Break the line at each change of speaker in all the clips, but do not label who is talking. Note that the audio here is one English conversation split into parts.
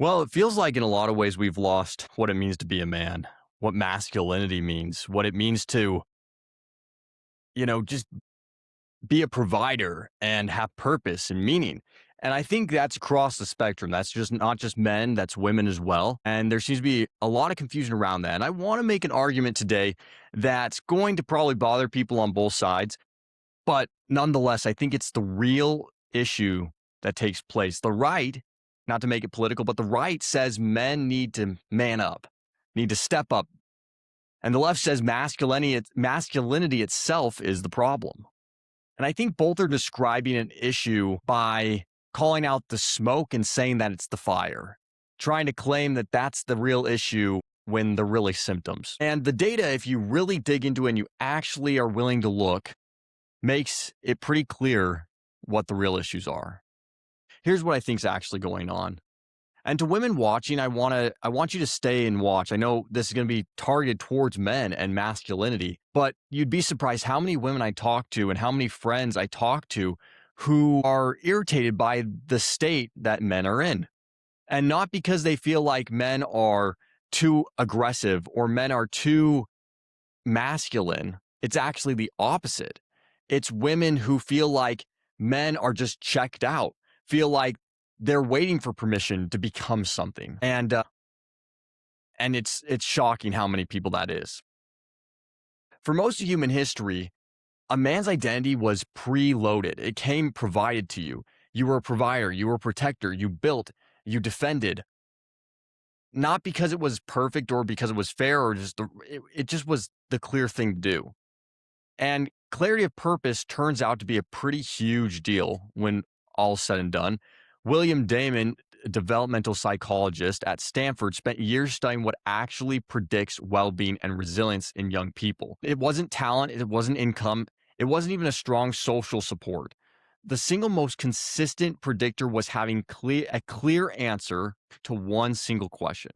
Well, it feels like in a lot of ways we've lost what it means to be a man, what masculinity means, what it means to, just be a provider and have purpose and meaning. And I think that's across the spectrum. That's just not just men, that's women as well. And there seems to be a lot of confusion around that. And I want to make an argument today that's going to probably bother people on both sides. But nonetheless, I think it's the real issue that takes place. The right, not to make it political, but the right says men need to man up, need to step up. And the left says masculinity itself is the problem. And I think both are describing an issue by calling out the smoke and saying that it's the fire, trying to claim that that's the real issue when they're really symptoms. And the data, if you really dig into it and you actually are willing to look, makes it pretty clear what the real issues are. Here's what I think is actually going on. And to women watching, I want you to stay and watch. I know this is going to be targeted towards men and masculinity, but you'd be surprised how many women I talk to and how many friends I talk to who are irritated by the state that men are in. And not because they feel like men are too aggressive or men are too masculine. It's actually the opposite. It's women who feel like men are just checked out, feel like they're waiting for permission to become something. And it's shocking how many people that is. For most of human history, a man's identity was preloaded. It came provided to you. You were a provider, you were a protector, you built, you defended. Not because it was perfect or because it was fair or it just was the clear thing to do. And clarity of purpose turns out to be a pretty huge deal when all's said and done. William Damon, a developmental psychologist at Stanford, spent years studying what actually predicts well-being and resilience in young people. It wasn't talent, it wasn't income, it wasn't even a strong social support. The single most consistent predictor was having a clear answer to one single question.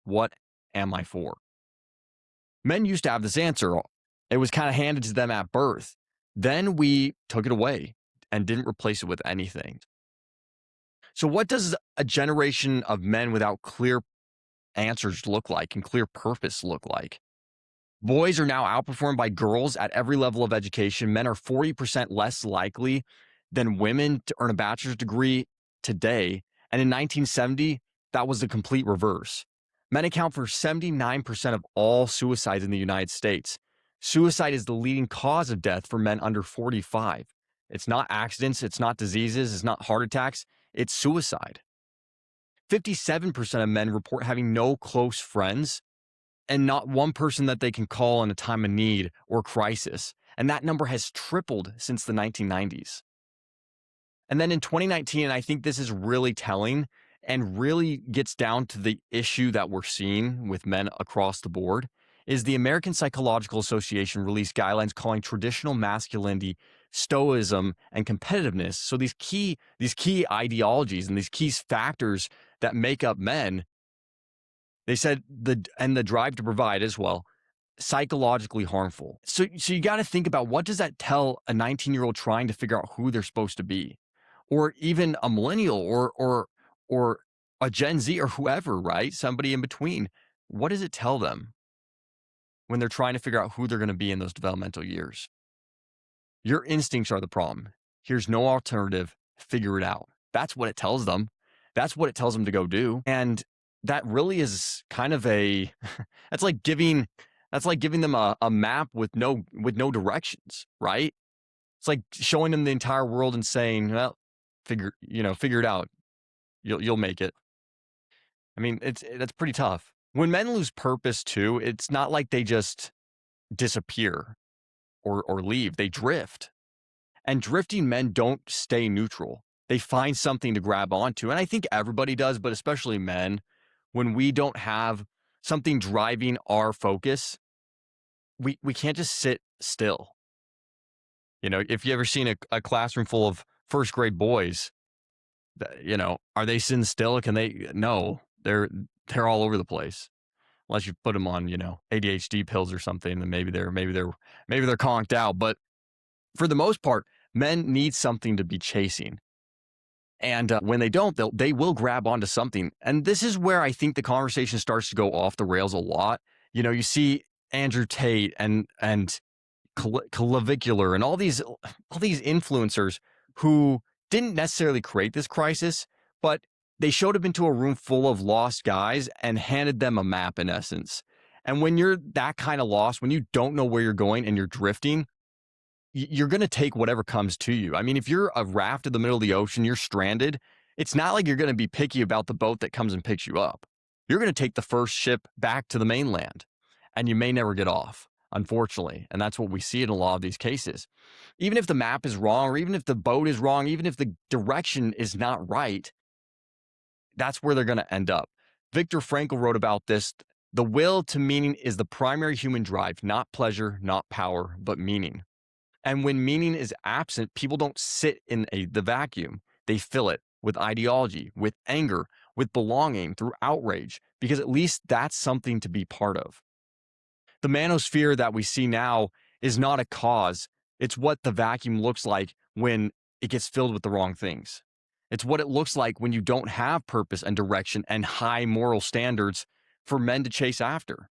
What am I for? Men used to have this answer. It was kind of handed to them at birth. Then we took it away and didn't replace it with anything. So what does a generation of men without clear answers look like and clear purpose look like? Boys are now outperformed by girls at every level of education. Men are 40% less likely than women to earn a bachelor's degree today. And in 1970, that was the complete reverse. Men account for 79% of all suicides in the United States. Suicide is the leading cause of death for men under 45. It's not accidents, it's not diseases, it's not heart attacks, it's suicide. 57% of men report having no close friends and not one person that they can call in a time of need or crisis. And that number has tripled since the 1990s. And then in 2019, and I think this is really telling and really gets down to the issue that we're seeing with men across the board, is the American Psychological Association released guidelines calling traditional masculinity stoicism and competitiveness. So these key ideologies and these key factors that make up men, they said the drive to provide as well, psychologically harmful. So you got to think about, what does that tell a 19-year-old trying to figure out who they're supposed to be, or even a millennial or a Gen Z or whoever, right? Somebody in between. What does it tell them when they're trying to figure out who they're going to be in those developmental years? Your instincts are the problem. Here's no alternative. Figure it out. That's what it tells them. That's what it tells them to go do. And that really is kind of that's like giving them a map with no directions, right? It's like showing them the entire world and saying, well, figure it out. You'll make it. I mean, that's pretty tough. When men lose purpose too, it's not like they just disappear or leave. They drift. And drifting men don't stay neutral. They find something to grab onto. And I think everybody does, but especially men, when we don't have something driving our focus, we can't just sit still. If you ever seen a classroom full of first grade boys, are they sitting still? No, they're all over the place. Unless you put them on, ADHD pills or something, then maybe they're conked out. But for the most part, men need something to be chasing. And when they don't, they will grab onto something. And this is where I think the conversation starts to go off the rails a lot. You see Andrew Tate and clavicular and all these influencers who didn't necessarily create this crisis, but they showed up into a room full of lost guys and handed them a map in essence. And when you're that kind of lost, when you don't know where you're going and you're drifting, you're going to take whatever comes to you. I mean, if you're a raft in the middle of the ocean, you're stranded, it's not like you're going to be picky about the boat that comes and picks you up. You're going to take the first ship back to the mainland, and you may never get off, unfortunately. And that's what we see in a lot of these cases. Even if the map is wrong, or even if the boat is wrong, even if the direction is not right, that's where they're going to end up. Viktor Frankl wrote about this. The will to meaning is the primary human drive, not pleasure, not power, but meaning. And when meaning is absent, people don't sit in the vacuum. They fill it with ideology, with anger, with belonging, through outrage, because at least that's something to be part of. The manosphere that we see now is not a cause. It's what the vacuum looks like when it gets filled with the wrong things. It's what it looks like when you don't have purpose and direction and high moral standards for men to chase after.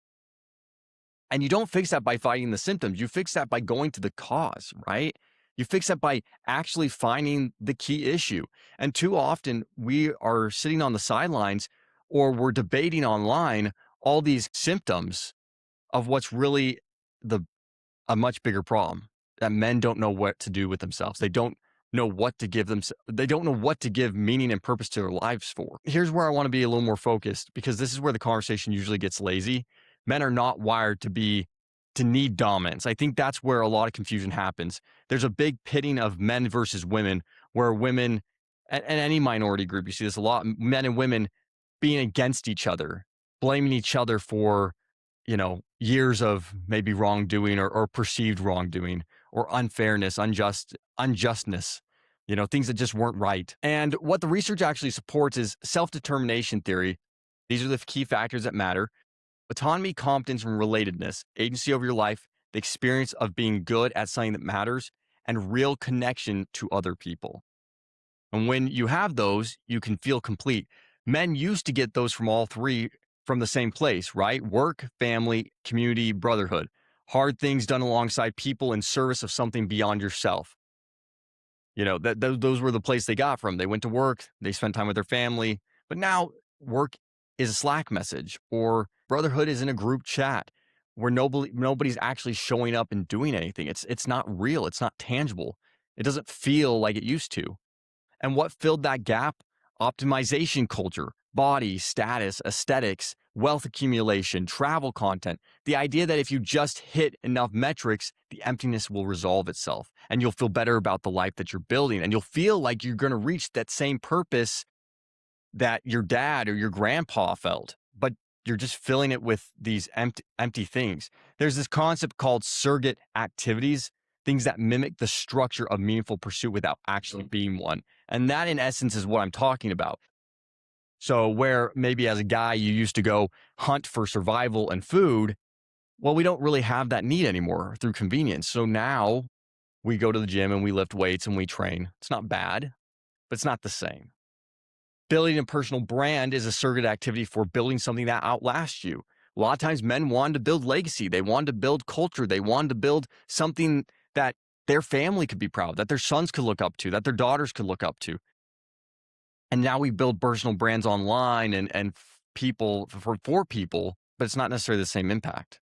And you don't fix that by fighting the symptoms. You fix that by going to the cause, right? You fix that by actually finding the key issue. And too often we are sitting on the sidelines or we're debating online all these symptoms of what's really a much bigger problem, that men don't know what to do with themselves. They don't know what to give them. They don't know what to give meaning and purpose to their lives for. Here's where I want to be a little more focused, because this is where the conversation usually gets lazy. Men are not wired to need dominance. I think that's where a lot of confusion happens. There's a big pitting of men versus women, where women and any minority group, you see this a lot, men and women being against each other, blaming each other for years of maybe wrongdoing or perceived wrongdoing or unfairness, unjustness, things that just weren't right. And what the research actually supports is self-determination theory. These are the key factors that matter: autonomy, competence, and relatedness, agency over your life, the experience of being good at something that matters, and real connection to other people. And when you have those, you can feel complete. Men used to get those from all three from the same place, right? Work, family, community, brotherhood. Hard things done alongside people in service of something beyond yourself. Those were the place they got from. They went to work, they spent time with their family. But now work is a Slack message, or brotherhood is in a group chat where nobody's actually showing up and doing anything. It's not real. It's not tangible. It doesn't feel like it used to. And what filled that gap? Optimization culture, body, status, aesthetics, wealth accumulation, travel content. The idea that if you just hit enough metrics, the emptiness will resolve itself and you'll feel better about the life that you're building. And you'll feel like you're going to reach that same purpose that your dad or your grandpa felt, but you're just filling it with these empty things. There's this concept called surrogate activities, things that mimic the structure of meaningful pursuit without actually being one. And that, in essence, is what I'm talking about. So where maybe as a guy, you used to go hunt for survival and food, well, we don't really have that need anymore through convenience. So now we go to the gym and we lift weights and we train. It's not bad, but it's not the same. Building a personal brand is a surrogate activity for building something that outlasts you. A lot of times men wanted to build legacy. They wanted to build culture. They wanted to build something that their family could be proud of, that their sons could look up to, that their daughters could look up to. And now we build personal brands online and people for people, but it's not necessarily the same impact.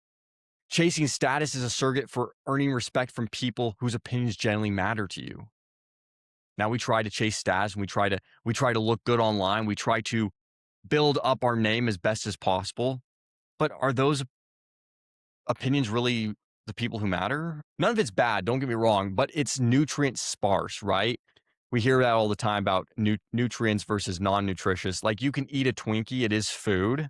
Chasing status is a surrogate for earning respect from people whose opinions generally matter to you. Now we try to chase status and we try to look good online. We try to build up our name as best as possible. But are those opinions really the people who matter? None of it's bad, don't get me wrong, but it's nutrient sparse, right? We hear that all the time about nutrients versus non-nutritious. Like, you can eat a Twinkie, it is food.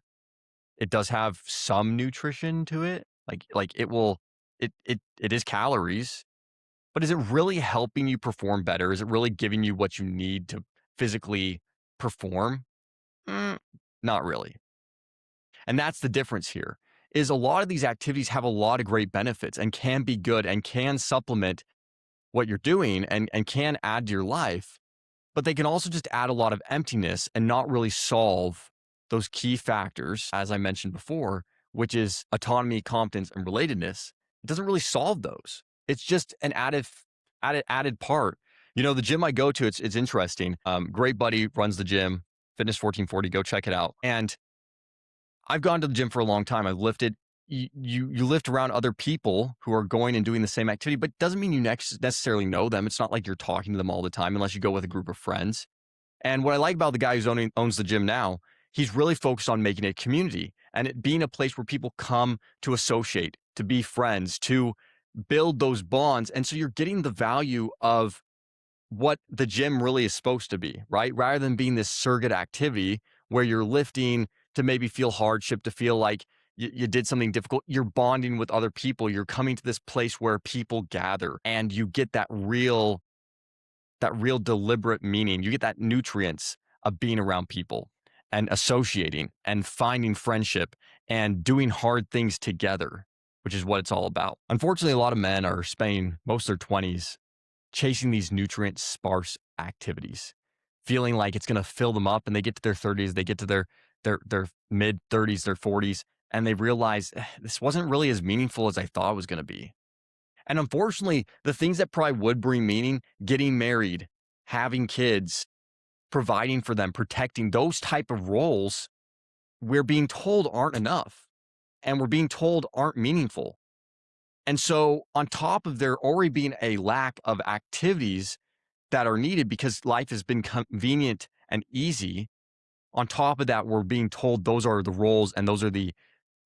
It does have some nutrition to it. Like it is calories. But is it really helping you perform better? Is it really giving you what you need to physically perform? Not really. And that's the difference here, is a lot of these activities have a lot of great benefits and can be good and can supplement what you're doing and can add to your life. but they can also just add a lot of emptiness and not really solve those key factors, as I mentioned before, which is autonomy, competence, and relatedness. It doesn't really solve those. It's just an added part. The gym I go to, it's interesting. Great buddy runs the gym, Fitness 1440. Go check it out. And I've gone to the gym for a long time. I've lifted. You lift around other people who are going and doing the same activity, but doesn't mean you necessarily know them. It's not like you're talking to them all the time unless you go with a group of friends. And what I like about the guy who's owns the gym now, he's really focused on making it a community and it being a place where people come to associate, to be friends, to build those bonds. And so you're getting the value of what the gym really is supposed to be, right? Rather than being this surrogate activity where you're lifting to maybe feel hardship, to feel like you did something difficult, you're bonding with other people. You're coming to this place where people gather and you get that real deliberate meaning. You get that nutrients of being around people and associating and finding friendship and doing hard things together, which is what it's all about. Unfortunately, a lot of men are spending most of their 20s chasing these nutrient-sparse activities, feeling like it's going to fill them up, and they get to their 30s, they get to their mid 30s, their 40s, and they realize this wasn't really as meaningful as I thought it was going to be. And unfortunately, the things that probably would bring meaning, getting married, having kids, providing for them, protecting, those type of roles, we're being told aren't enough, and we're being told aren't meaningful. And so on top of there already being a lack of activities that are needed because life has been convenient and easy, on top of that, we're being told those are the roles and those are the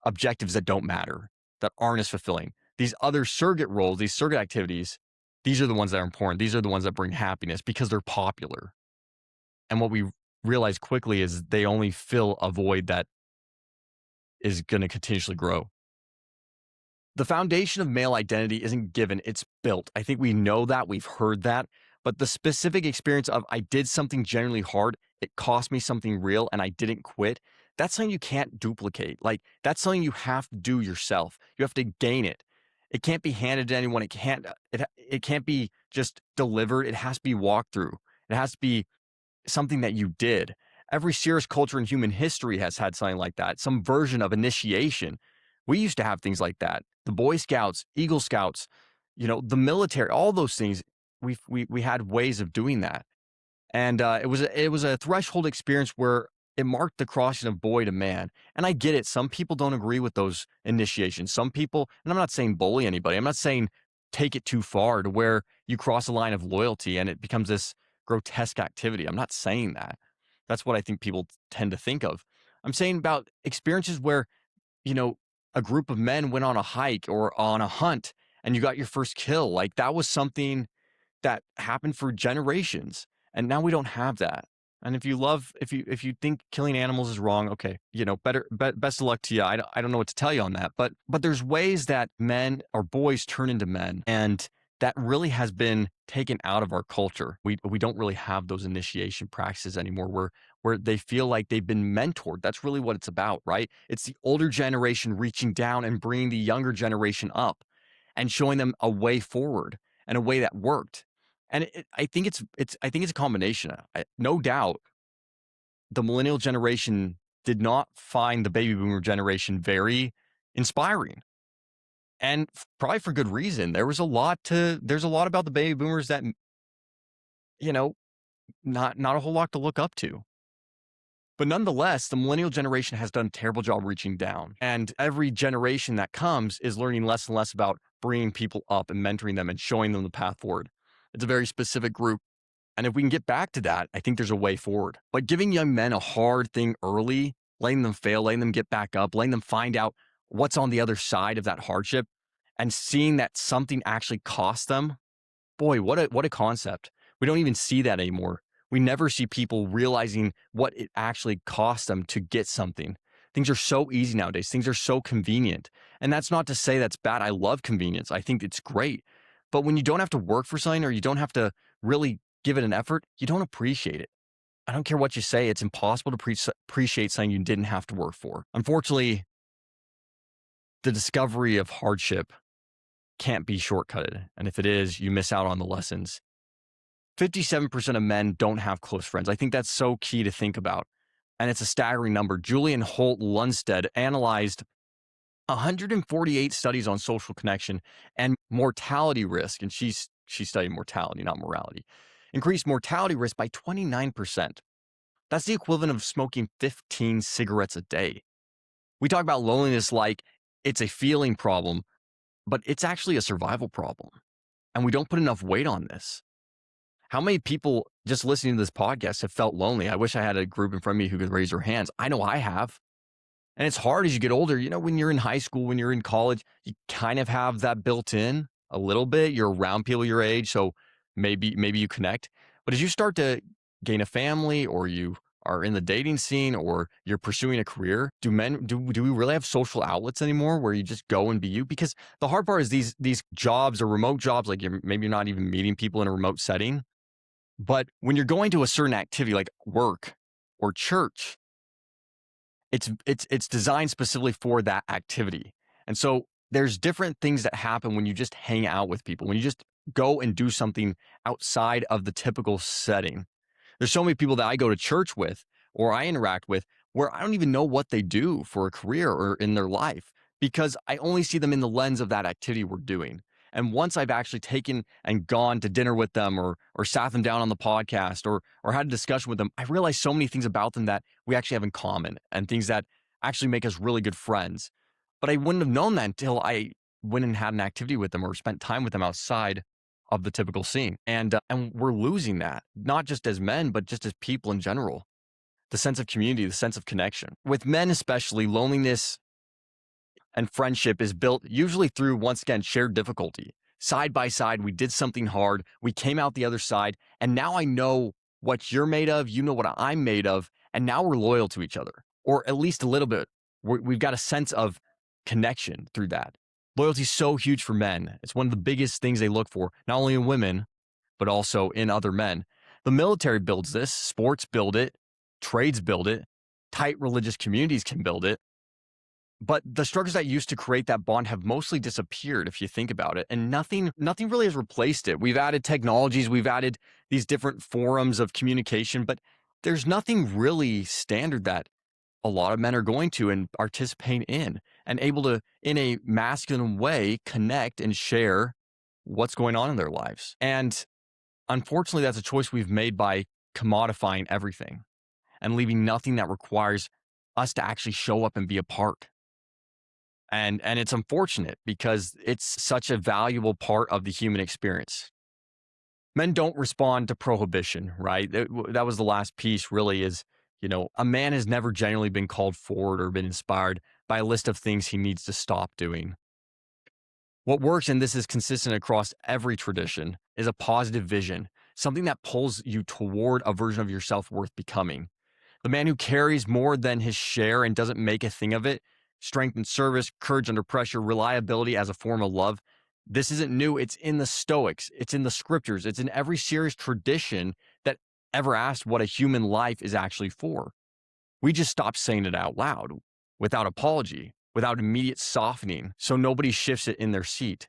objectives that don't matter, that aren't as fulfilling. These other surrogate roles, these surrogate activities, these are the ones that are important. These are the ones that bring happiness because they're popular. And what we realize quickly is they only fill a void that is going to continuously grow. The foundation of male identity isn't given, it's built. I think we know that, we've heard that, but the specific experience of I did something genuinely hard, it cost me something real, and I didn't quit, that's something you can't duplicate. Like, that's something you have to do yourself. You have to gain it. It can't be handed to anyone. It can't be just delivered. It has to be walked through. It has to be something that you did. Every serious culture in human history has had something like that, some version of initiation. We used to have things like that. The Boy Scouts, Eagle Scouts, the military, all those things. We had ways of doing that, and it was a threshold experience where it marked the crossing of boy to man. And I get it. Some people don't agree with those initiations. Some people, and I'm not saying bully anybody. I'm not saying take it too far to where you cross a line of loyalty and it becomes this grotesque activity. I'm not saying that. That's what I think people tend to think of. I'm saying about experiences where, you know, a group of men went on a hike or on a hunt and you got your first kill. Like that was something that happened for generations. And now we don't have that. And if you think killing animals is wrong, okay, best of luck to you. I don't know what to tell you on that. But there's ways that men or boys turn into men, and that really has been taken out of our culture. We don't really have those initiation practices anymore where they feel like they've been mentored. That's really what it's about, right? It's the older generation reaching down and bringing the younger generation up and showing them a way forward and a way that worked. And I think it's a combination. No doubt, the millennial generation did not find the baby boomer generation very inspiring, and probably for good reason. There's a lot about the baby boomers that you know not a whole lot to look up to. But nonetheless, the millennial generation has done a terrible job reaching down, and every generation that comes is learning less and less about bringing people up and mentoring them and showing them the path forward. It's a very specific group. And if we can get back to that, I think there's a way forward. But giving young men a hard thing early, letting them fail, letting them get back up, letting them find out what's on the other side of that hardship, and seeing that something actually cost them, boy, what a concept. We don't even see that anymore. We never see people realizing what it actually costs them to get something. Things are so easy nowadays. Things are so convenient. And that's not to say that's bad. I love convenience. I think it's great. But when you don't have to work for something or you don't have to really give it an effort, you don't appreciate it. I don't care what you say. It's impossible to appreciate something you didn't have to work for. Unfortunately, the discovery of hardship can't be shortcutted. And if it is, you miss out on the lessons. 57% of men don't have close friends. I think that's so key to think about. And it's a staggering number. Julian Holt Lundstedt analyzed 148 studies on social connection and mortality risk. And she studied mortality, not morality. Increased mortality risk by 29%. That's the equivalent of smoking 15 cigarettes a day. We talk about loneliness like it's a feeling problem, but it's actually a survival problem. And we don't put enough weight on this. How many people just listening to this podcast have felt lonely? I wish I had a group in front of me who could raise their hands. I know I have. And it's hard as you get older. When you're in high school, when you're in college, you kind of have that built in a little bit. You're around people your age, so maybe you connect. But as you start to gain a family, or you are in the dating scene, or you're pursuing a career, do we really have social outlets anymore where you just go and be you? Because the hard part is these jobs or remote jobs, like maybe you're not even meeting people in a remote setting. But when you're going to a certain activity like work or church, it's designed specifically for that activity. And so there's different things that happen when you just hang out with people, when you just go and do something outside of the typical setting. There's so many people that I go to church with or I interact with where I don't even know what they do for a career or in their life, because I only see them in the lens of that activity we're doing. And once I've actually taken and gone to dinner with them, or sat them down on the podcast, or had a discussion with them, I realize so many things about them that we actually have in common, and things that actually make us really good friends. But I wouldn't have known that until I went and had an activity with them or spent time with them outside of the typical scene. And we're losing that, not just as men, but just as people in general. The sense of community, the sense of connection. With men especially, loneliness and friendship is built usually through, once again, shared difficulty. Side by side, we did something hard, we came out the other side, and now I know what you're made of, you know what I'm made of, and now we're loyal to each other, or at least a little bit. We've got a sense of connection through that. Loyalty is so huge for men. It's one of the biggest things they look for, not only in women, but also in other men. The military builds this, sports build it, trades build it, tight religious communities can build it. But the structures that used to create that bond have mostly disappeared, if you think about it, and nothing really has replaced it. We've added technologies, we've added these different forums of communication, but there's nothing really standard that a lot of men are going to and participate in, and able to, in a masculine way, connect and share what's going on in their lives. And unfortunately, that's a choice we've made by commodifying everything and leaving nothing that requires us to actually show up and be a part. And it's unfortunate because it's such a valuable part of the human experience. Men don't respond to prohibition, right? That was the last piece, really, is, a man has never genuinely been called forward or been inspired by a list of things he needs to stop doing. What works, and this is consistent across every tradition, is a positive vision, something that pulls you toward a version of yourself worth becoming. The man who carries more than his share and doesn't make a thing of it, strength and service, courage under pressure, reliability as a form of love. This isn't new. It's in the Stoics. It's in the scriptures. It's in every serious tradition that ever asked what a human life is actually for. We just stopped saying it out loud, without apology, without immediate softening, so nobody shifts it in their seat.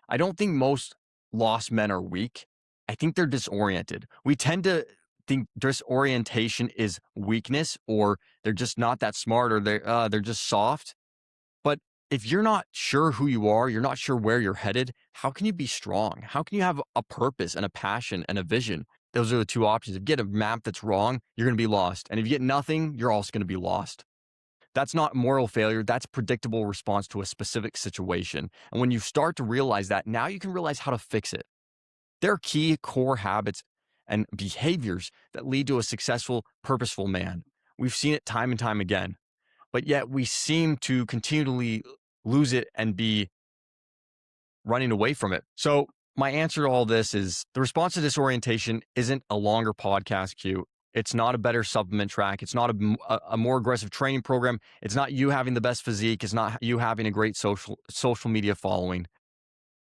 I don't think most lost men are weak. I think they're disoriented. We tend to think disorientation is weakness, or they're just not that smart, or they're just soft. But if you're not sure who you are, you're not sure where you're headed, how can you be strong? How can you have a purpose and a passion and a vision? Those are the two options. If you get a map that's wrong, you're going to be lost. And if you get nothing, you're also going to be lost. That's not moral failure. That's predictable response to a specific situation. And when you start to realize that, now you can realize how to fix it. There are key core habits and behaviors that lead to a successful, purposeful man. We've seen it time and time again, but yet we seem to continually lose it and be running away from it. So my answer to all this is the response to disorientation isn't a longer podcast queue. It's not a better supplement track. It's not a more aggressive training program. It's not you having the best physique. It's not you having a great social media following.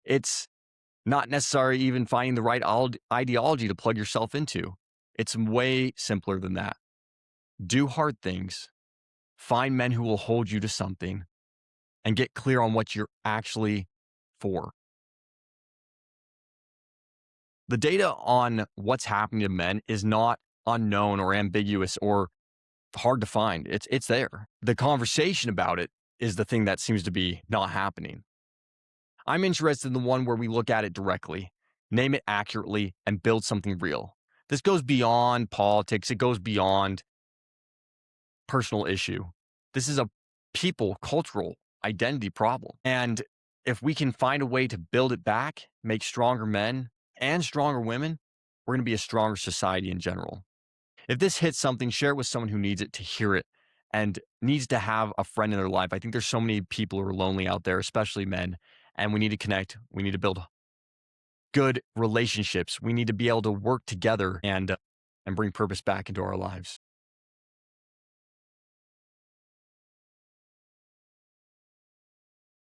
It's not necessary even finding the right ideology to plug yourself into. It's way simpler than that. Do hard things, find men who will hold you to something, and get clear on what you're actually for. The data on what's happening to men is not unknown or ambiguous or hard to find. It's there. The conversation about it is the thing that seems to be not happening. I'm interested in the one where we look at it directly, name it accurately, and build something real. This goes beyond politics. It goes beyond personal issue. This is a people cultural identity problem. And if we can find a way to build it back, make stronger men and stronger women, we're going to be a stronger society in general. If this hits something, share it with someone who needs it to hear it and needs to have a friend in their life. I think there's so many people who are lonely out there, especially men, and we need to connect. We need to build good relationships. We need to be able to work together and bring purpose back into our lives.